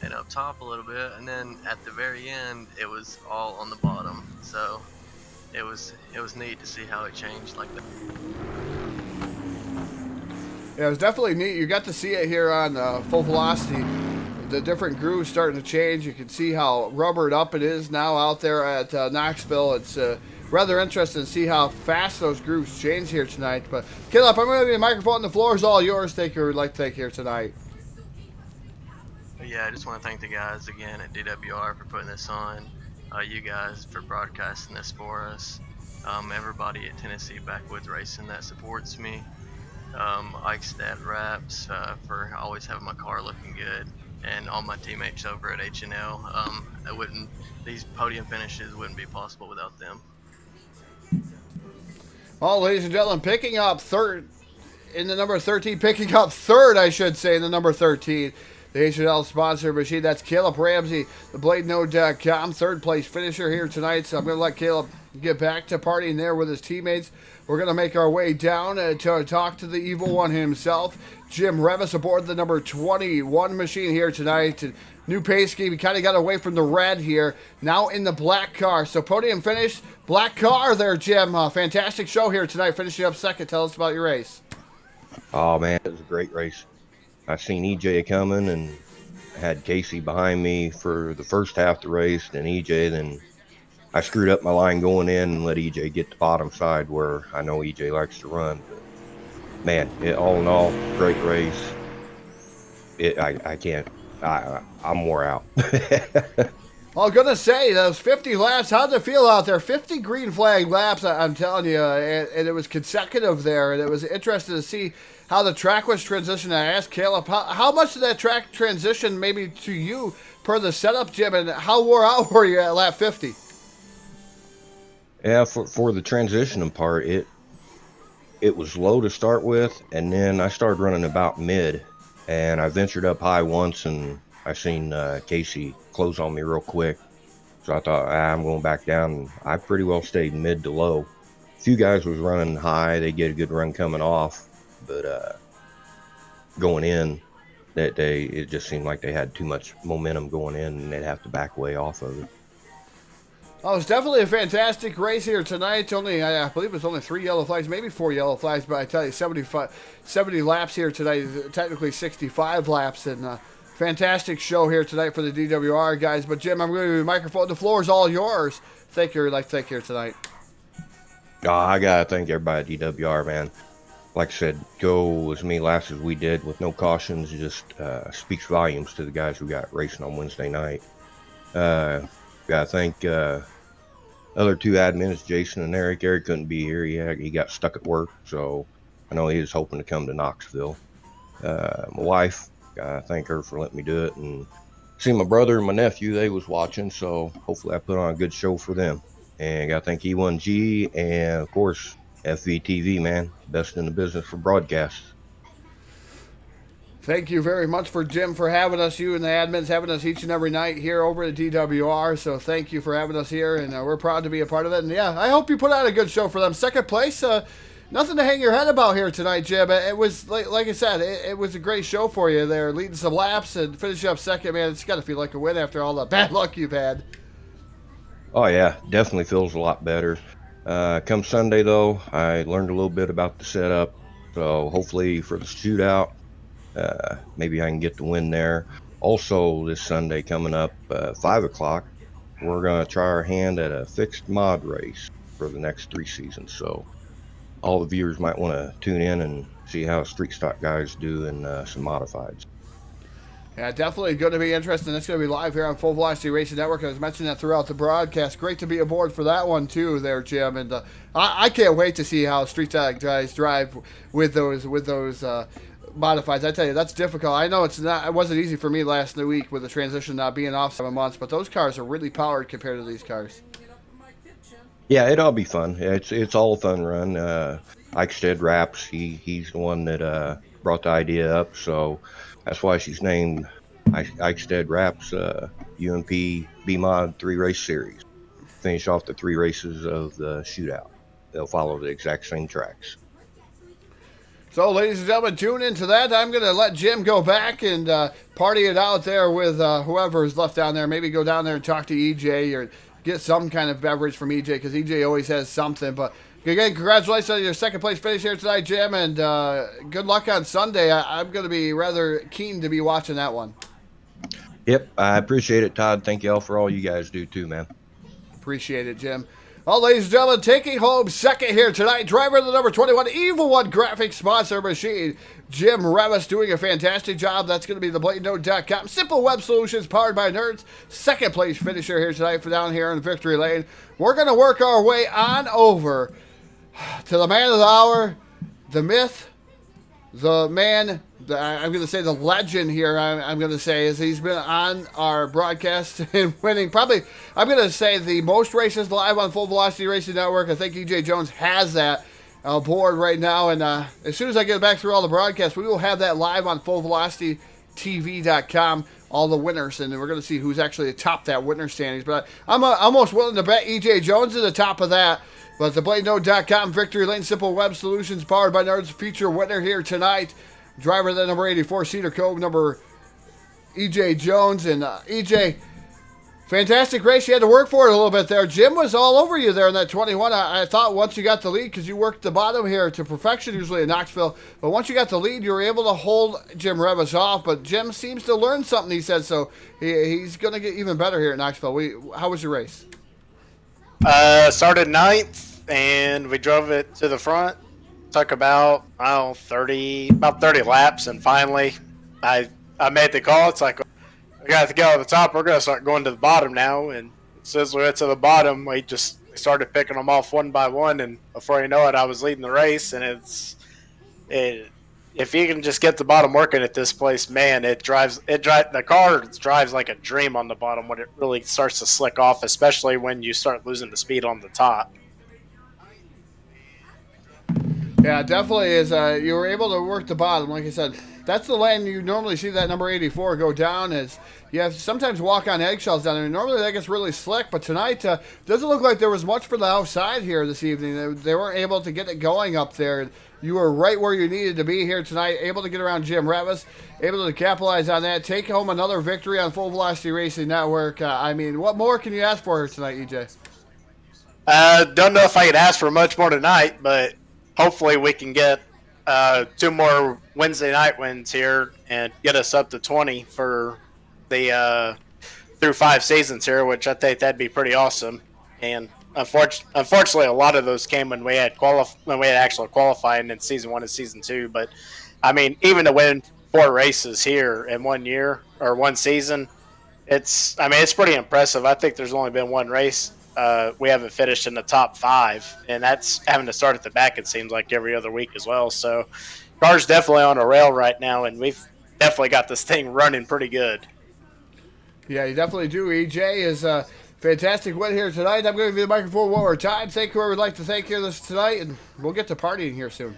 and up top a little bit, and then at the very end, it was all on the bottom. So it was neat to see how it changed like that. Yeah, it was definitely neat. You got to see it here on Full Velocity. The different grooves starting to change. You can see how rubbered up it is now out there at Knoxville. It's rather interesting to see how fast those grooves change here tonight. But Caleb, I'm going to give you the microphone. The floor is all yours. Take your like take here tonight. Yeah, I just want to thank the guys again at DWR for putting this on. You guys for broadcasting this for us. Everybody at Tennessee Backwoods Racing that supports me. Eichstätt wraps for always having my car looking good, and all my teammates over at H&L. These podium finishes wouldn't be possible without them. Well, ladies and gentlemen, picking up third in the number 13, picking up third, I should say, in the number 13. The H&L sponsor machine, that's Caleb Ramsey, the BladeNode.com third place finisher here tonight. So I'm going to let Caleb get back to partying there with his teammates. We're going to make our way down to talk to the evil one himself, Jim Revis, aboard the number 21 machine here tonight. And new pace scheme, he kind of got away from the red here, now in the black car. So podium finish, black car there, Jim. Fantastic show here tonight, finishing up second. Tell us about your race. Oh, man, it was a great race. I seen EJ coming and had Casey behind me for the first half of the race, then EJ, then I screwed up my line going in and let EJ get the bottom side where I know EJ likes to run. But man, all in all, great race. I'm wore out. Well, I'm going to say, those 50 laps, how'd it feel out there? 50 green flag laps, I'm telling you, and it was consecutive there, and it was interesting to see how the track was transitioning. I asked Caleb, how much did that track transition maybe to you per the setup, Jim, and how wore out were you at lap 50? Yeah, for the transitioning part, it was low to start with, and then I started running about mid, and I ventured up high once, and I seen Casey close on me real quick. So I thought, I'm going back down. I pretty well stayed mid to low. A few guys was running high. They get a good run coming off, but going in, it just seemed like they had too much momentum going in, and they'd have to back way off of it. Oh, it's definitely a fantastic race here tonight. I believe it's only 3 yellow flags, maybe 4 yellow flags, but I tell you, 70 laps here tonight, technically 65 laps, and fantastic show here tonight for the DWR guys. But Jim, I'm going to give you the microphone. The floor is all yours. Thank you here tonight. I got to thank everybody at DWR, man. Like I said, go as many laps as we did with no cautions. Just speaks volumes to the guys who got racing on Wednesday night. Got to thank other two admins, Jason and Eric. Eric couldn't be here. He got stuck at work, so I know he was hoping to come to Knoxville. My wife, I thank her for letting me do it. And see my brother and my nephew, they was watching, so hopefully I put on a good show for them. And got to thank E1G and, of course, FVTV, man. Best in the business for broadcasts. Thank you very much for Jim for having us, you and the admins having us each and every night here over at DWR. So thank you for having us here, and we're proud to be a part of it. And yeah, I hope you put out a good show for them. Second place, nothing to hang your head about here tonight, Jim. It was, like I said, it was a great show for you there, leading some laps and finishing up second. Man, it's got to feel like a win after all the bad luck you've had. Oh, yeah, definitely feels a lot better. Come Sunday, though, I learned a little bit about the setup. So hopefully for the shootout, maybe I can get the win there. Also, this Sunday coming up, 5 o'clock, we're going to try our hand at a fixed mod race for the next 3 seasons. So all the viewers might want to tune in and see how street stock guys do in some modifieds. Yeah, definitely going to be interesting. It's going to be live here on Full Velocity Racing Network. I was mentioning that throughout the broadcast. Great to be aboard for that one too, there, Jim. And I can't wait to see how street stock guys drive with those modifieds. I tell you, that's difficult. I know it wasn't easy for me last week with the transition not being off 7 months, but those cars are really powered compared to these cars. Yeah, it'll be fun. It's all a fun run. Eichstätt Wraps, he's the one that brought the idea up, so that's why she's named Eichstätt Wraps UMP B-Mod 3 race series. Finish off the 3 races of the shootout. They'll follow the exact same tracks. So, ladies and gentlemen, tune into that. I'm going to let Jim go back and party it out there with whoever is left down there. Maybe go down there and talk to EJ or get some kind of beverage from EJ, because EJ always has something. But again, congratulations on your second place finish here tonight, Jim, and good luck on Sunday. I'm going to be rather keen to be watching that one. Yep, I appreciate it, Todd. Thank you all for all you guys do too, man. Appreciate it, Jim. Well, ladies and gentlemen, taking home second here tonight, driver of the number 21 Evil One graphics sponsor machine, Jim Revis, doing a fantastic job. That's going to be the BladeNode.com. Simple web solutions powered by nerds. Second place finisher here tonight for down here in Victory Lane. We're going to work our way on over to the man of the hour, the myth, the man, I'm going to say the legend here, I'm going to say, is he's been on our broadcast and winning probably, I'm going to say, the most races live on Full Velocity Racing Network. I think EJ Jones has that board right now. And as soon as I get back through all the broadcasts, we will have that live on FullVelocityTV.com, all the winners. And we're going to see who's actually atop that winner standings. But I'm almost willing to bet EJ Jones is the top of that. But the BladeNode.com Victory Lane Simple Web Solutions powered by Nerds feature winner here tonight. Driver of the number 84 Cedar Cove, number EJ Jones. And EJ, fantastic race. You had to work for it a little bit there. Jim was all over you there in that 21. I thought once you got the lead, because you worked the bottom here to perfection usually in Knoxville. But once you got the lead, you were able to hold Jim Revis off. But Jim seems to learn something, he said. So he's going to get even better here at Knoxville. How was your race? Started ninth. And we drove it to the front. Took about 30 laps, and finally, I made the call. It's like, we got to go to the top. We're gonna start going to the bottom now. And as soon as we went to the bottom, we started picking them off one by one. And before you know it, I was leading the race. And if you can just get the bottom working at this place, man, the car drives like a dream on the bottom when it really starts to slick off, especially when you start losing the speed on the top. Yeah, definitely is. You were able to work the bottom, like I said. That's the lane you normally see that number 84 go down. Is you have to sometimes walk on eggshells down there. Normally that gets really slick, but tonight doesn't look like there was much for the outside here this evening. They weren't able to get it going up there. You were right where you needed to be here tonight, able to get around Jim Revis, able to capitalize on that, take home another victory on Full Velocity Racing Network. I mean, what more can you ask for here tonight, EJ? Don't know if I could ask for much more tonight, but hopefully we can get 2 more Wednesday night wins here and get us up to 20 for the through 5 seasons here, which I think that'd be pretty awesome. And unfortunately, a lot of those came when we had actual qualifying in season 1 and season 2. But I mean, even to win 4 races here in 1 year or 1 season, it's pretty impressive. I think there's only been 1 race we haven't finished in the top 5, and that's having to start at the back, it seems like, every other week as well. So car's definitely on a rail right now, and we've definitely got this thing running pretty good. Yeah, you definitely do. EJ is a fantastic win here tonight. I'm going to give you the microphone one more time. Thank whoever would like to thank here this tonight, and we'll get to partying here soon.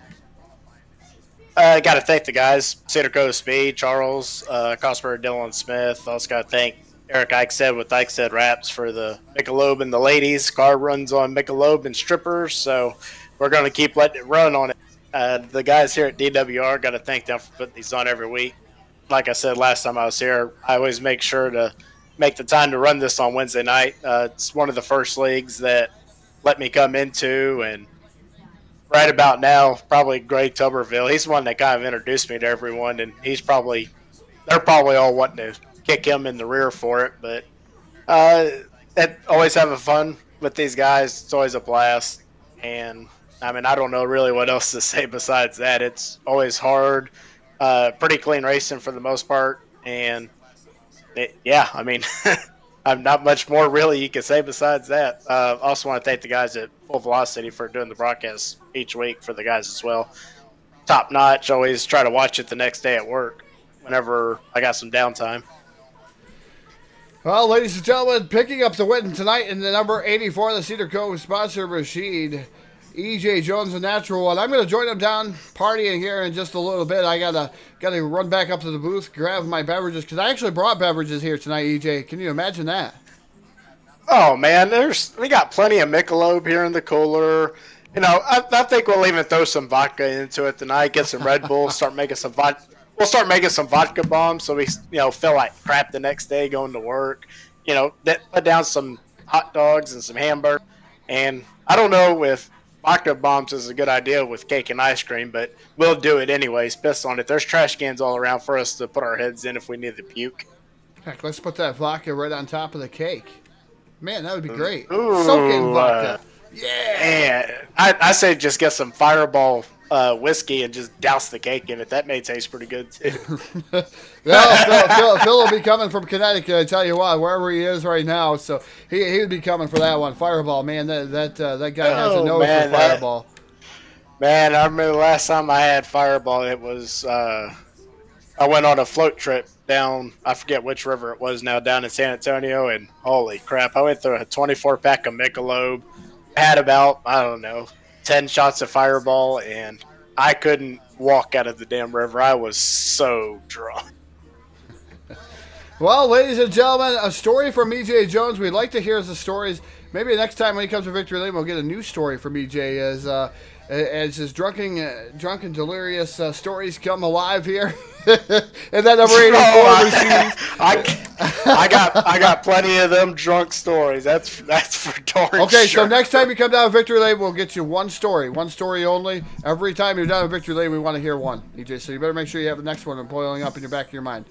I got to thank the guys, Cedar Cove Speed, Charles, Cosper, Dylan Smith. Also got to thank Eric Eichstead with Eichstead Wraps for the Michelob and the ladies. Car runs on Michelob and strippers, so we're going to keep letting it run on it. The guys here at DWR, got to thank them for putting these on every week. Like I said last time I was here, I always make sure to make the time to run this on Wednesday night. It's one of the first leagues that let me come into, and right about now, probably Greg Tuberville. He's the one that kind of introduced me to everyone, and they're probably all wanting to kick him in the rear for it, but always having fun with these guys. It's always a blast, and I mean, I don't know really what else to say besides that. It's always hard, pretty clean racing for the most part, and I mean, I'm not much more really you can say besides that. Also want to thank the guys at Full Velocity for doing the broadcast each week for the guys as well. Top notch. Always try to watch it the next day at work whenever I got some downtime. Well, ladies and gentlemen, picking up the win tonight in the number 84, the Cedar Cove sponsor, Rashid. EJ Jones, a natural one. I'm going to join him down partying here in just a little bit. I gotta run back up to the booth, grab my beverages, because I actually brought beverages here tonight, EJ. Can you imagine that? Oh, man, we got plenty of Michelob here in the cooler. You know, I think we'll even throw some vodka into it tonight, get some Red Bull, start making some vodka. We'll start making some vodka bombs so we, feel like crap the next day going to work. Put down some hot dogs and some hamburgers. And I don't know if vodka bombs is a good idea with cake and ice cream, but we'll do it anyways. Piss on it. There's trash cans all around for us to put our heads in if we need to puke. Heck, let's put that vodka right on top of the cake. Man, that would be great. Ooh, Soak in vodka. Yeah. I say just get some Fireball whiskey and just douse the cake in it. That may taste pretty good too. Well, Phil will be coming from Connecticut. I tell you what, wherever he is right now, so he would be coming for that one. Fireball, man, that guy has a nose for Fireball. Man, I remember the last time I had Fireball, it was I went on a float trip down, I forget which river it was now, down in San Antonio, and holy crap, I went through a 24-pack of Michelob, had about, I don't know, 10 shots of Fireball, and I couldn't walk out of the damn river. I was so drunk. Well, ladies and gentlemen, a story from EJ Jones. We'd like to hear the stories. Maybe next time when he comes to Victory Lane, we'll get a new story from EJ as his drunken, delirious stories come alive here. And that number 84 I got plenty of them drunk stories. That's for darn Okay, sure. so next time you come down to Victory Lane, we'll get you one story only. Every time you're down to Victory Lane, we want to hear one, EJ. So you better make sure you have the next one boiling up in your back of your mind.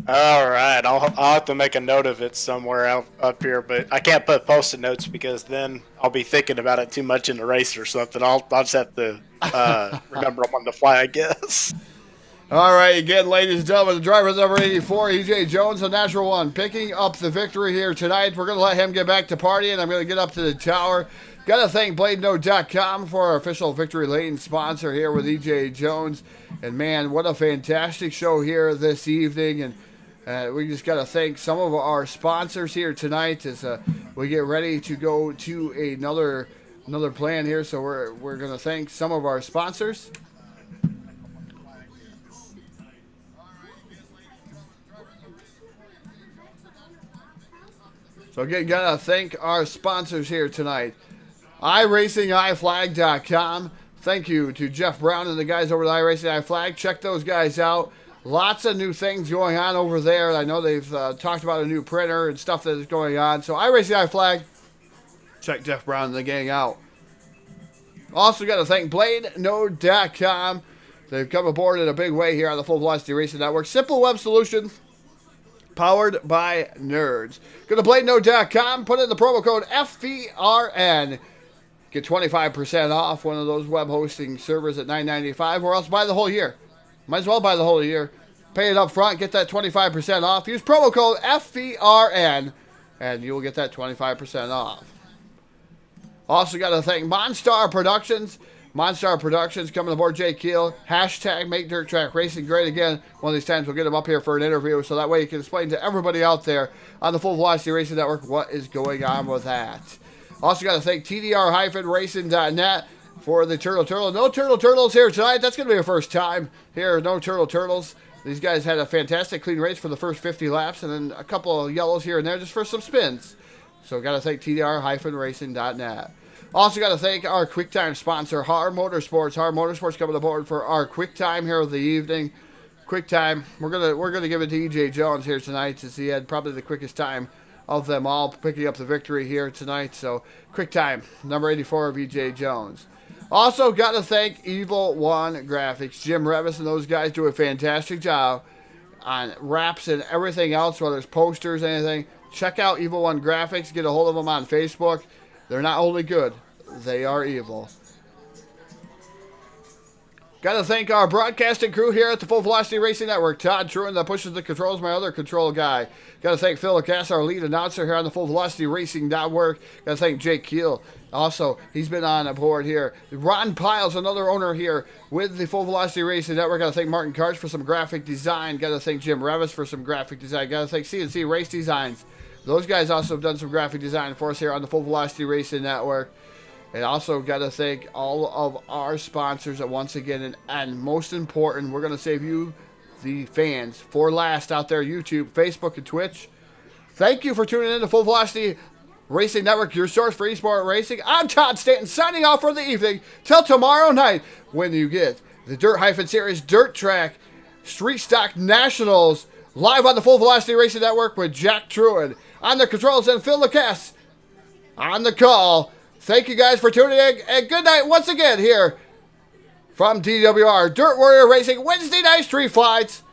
All right, I'll have to make a note of it somewhere up here, but I can't put post-it notes because then I'll be thinking about it too much in the race or something. I'll just have to remember them on the fly, I guess. All right, again, ladies and gentlemen, the driver number 84, EJ Jones, the natural one, picking up the victory here tonight. We're going to let him get back to partying. I'm going to get up to the tower. Got to thank BladeNote.com for our official Victory Lane sponsor here with EJ Jones. And man, what a fantastic show here this evening. And we just got to thank some of our sponsors here tonight as we get ready to go to another plan here. So we're going to thank some of our sponsors. So again, got to thank our sponsors here tonight. iRacingIFlag.com. Thank you to Jeff Brown and the guys over at iRacing iFlag. Check those guys out. Lots of new things going on over there. I know they've talked about a new printer and stuff that is going on. So iRacing iFlag, check Jeff Brown and the gang out. Also got to thank BladeNode.com. They've come aboard in a big way here on the Full Velocity Racing Network. Simple web solutions powered by nerds. Go to BladeNode.com, put in the promo code FVRN. Get 25% off one of those web hosting servers at $9.95, or else buy the whole year. Might as well buy the whole year. Pay it up front, get that 25% off. Use promo code FVRN, and you will get that 25% off. Also got to thank Monstar Productions. Monstar Productions coming aboard Jay Keel. Hashtag Make Dirt Track Racing great again. One of these times we'll get him up here for an interview, so that way you can explain to everybody out there on the Full Velocity Racing Network what is going on with that. Also got to thank TDR-Racing.net for the Turtle. No Turtles here tonight. That's going to be our first time here. No Turtles. These guys had a fantastic clean race for the first 50 laps, and then a couple of yellows here and there just for some spins. So got to thank TDR-Racing.net. Also got to thank our QuickTime sponsor, Hard Motorsports. Hard Motorsports coming aboard for our QuickTime here of the evening. QuickTime. We're gonna give it to EJ Jones here tonight, since he had probably the quickest time of them all, picking up the victory here tonight. So QuickTime, number 84 of EJ Jones. Also got to thank Evil One Graphics. Jim Revis and those guys do a fantastic job on wraps and everything else, whether it's posters, anything. Check out Evil One Graphics. Get a hold of them on Facebook. They're not only good, they are evil. Got to thank our broadcasting crew here at the Full Velocity Racing Network. Todd Truin, that pushes the controls, my other control guy. Got to thank Phil Lacasse, our lead announcer here on the Full Velocity Racing Network. Got to thank Jake Keel. Also, he's been on aboard here. Ron Piles, another owner here with the Full Velocity Racing Network. Got to thank Martin Karch for some graphic design. Got to thank Jim Revis for some graphic design. Got to thank CNC Race Designs. Those guys also have done some graphic design for us here on the Full Velocity Racing Network. And also got to thank all of our sponsors once again. And most important, we're going to save you, the fans, for last out there, YouTube, Facebook, and Twitch. Thank you for tuning in to Full Velocity Racing Network, your source for eSport racing. I'm Todd Stanton, signing off for the evening. Till tomorrow night, when you get the Dirt-Series Dirt Track Street Stock Nationals live on the Full Velocity Racing Network with Jack Truin on the controls and Phil Lacasse on the call. Thank you guys for tuning in, and good night once again here from DWR Dirt Warrior Racing Wednesday Night Street Fights.